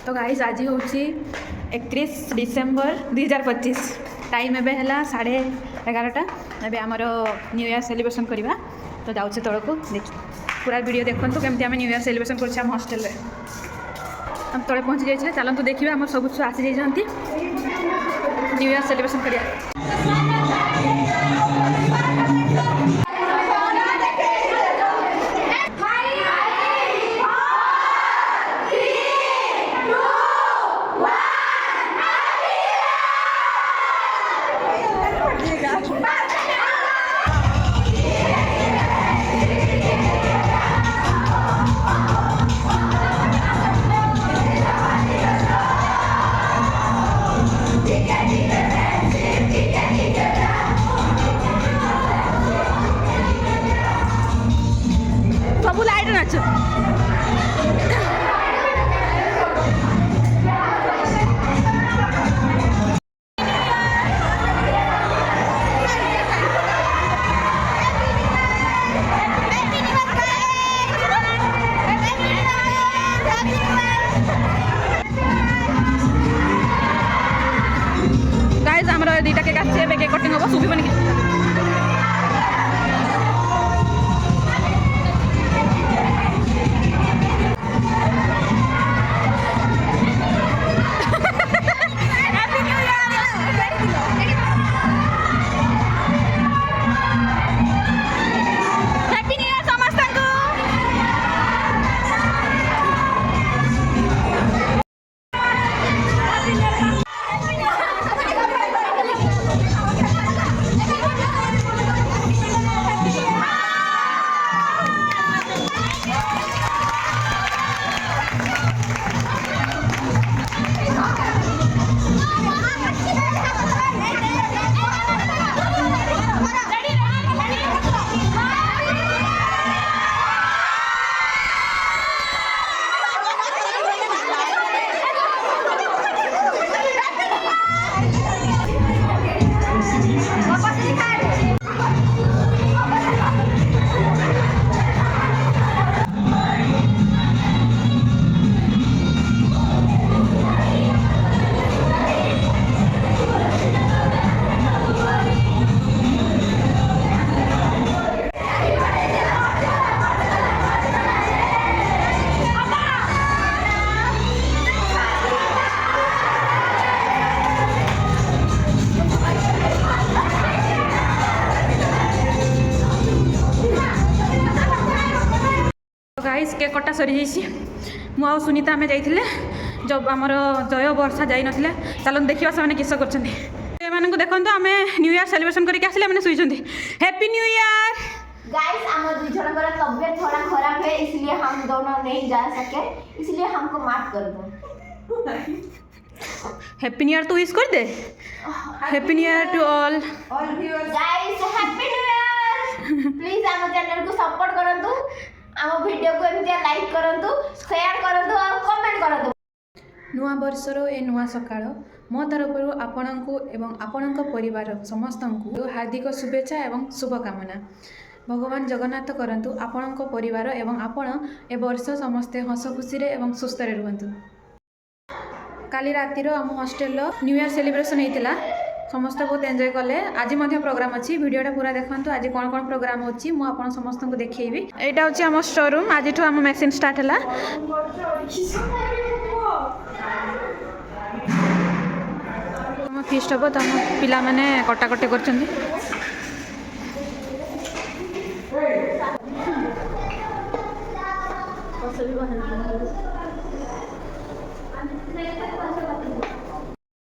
तो गाइस आज हूँ 31 डिसेम्बर 2025 टाइम एबे है 11:30 एबे आमर न्यू इयर सेलिब्रेशन करवा तो जाऊे तौक देख पूरा वीडियो देखो केमती आम न्यू इयर सेलिब्रेशन कर हॉस्टेल हम तले पहुँची जाइए चलतु देखिए आम सब छुआ आसी जाती न्यू इयर सेलिब्रेशन करिया। सब लाइट नाच गाइस आमर दुईटा केक आछे एबे केक कटिंग होबो सुबी बनी गाइस केक कटा सरी मु आ सुनीता आम जाइए जब आमर जय वर्षा जाई नथिले चलो देखिए से किस कर देखो आम न्यू इयर सेलिब्रेशन करके आसिले मैंने Shuey happy new year guys हम दुई जन का तबीयत थोड़ा खराब है इसलिए हम दोनों नहीं जा सके इसलिए हमको माफ कर दो। हैप्पी न्यू इयर तो विश कर दे happy new year to all viewers guys happy new year please हम चैनल को सपोर्ट करंतु आम वीडियो को एमती लाइक करंतु शेयर करंतु और कमेंट करंतु। नुआ वर्षर ए नुआ सकाळ मो तरफ आपणको एवं आपणक परिवार समस्त हार्दिक शुभेच्छा एवं शुभकामना भगवान जगन्नाथ करंतु आपणक परिवार एवं आपण ए वर्ष समस्ते हस खुशी एवं सुस्थ रुहतु। काली रातिर आम हॉस्टेल न्यू इयर सेलिब्रेशन होता समस्त बहुत एंजॉय कले आज प्रोग्राम अच्छी वीडियोटा पूरा देखते आज कौन कौन प्रोग्राम अच्छी मुझे समस्त को देखी यहाँ हूँ आम स्टोरूम आज आम मेसीन स्टार्ट है फिस्ट हम तो पिला माने कटाकटी कर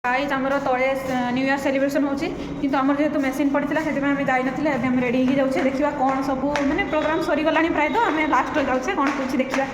गाइस आमर तले न्यू इयर सेलिब्रेशन होची किंतु आमर जेहेतु मेसीन पड़ता से आम जाई नथिले एबे हम रेडी हो जाऊे देखा कौन सब माने प्रोग्राम सरी गलानी प्राय तो आम लास्ट जाऊे कौन कुछ देखा।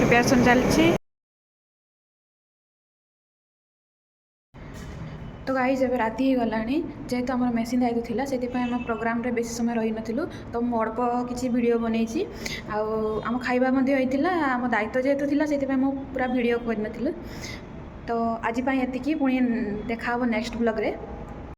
ପ୍ରିପାରେସନ୍ ଚାଲିଛି। ତ ଗାଇଜ୍ ଏବେ ରାତି ହେଇଗଲାଣି, ଯେହେତୁ ଆମର ମେସିନ୍ ଦାୟିତ୍ୱ ଥିଲା ସେଥିପାଇଁ ଆମ ପ୍ରୋଗ୍ରାମରେ ବେଶୀ ସମୟ ରହିନଥିଲୁ, ତ ମୁଁ ଅଳ୍ପ କିଛି ଭିଡ଼ିଓ ବନେଇଛି। ଆଉ ଆମ ଖାଇବା ମଧ୍ୟ ହେଇଥିଲା, ଆମ ଦାୟିତ୍ୱ ଯେହେତୁ ଥିଲା ସେଥିପାଇଁ ମୁଁ ପୁରା ଭିଡ଼ିଓ କରିନଥିଲି। ତ ଆଜି ପାଇଁ ଏତିକି, ପୁଣି ଦେଖା ହେବ ନେକ୍ସଟ ବ୍ଲଗ୍ରେ।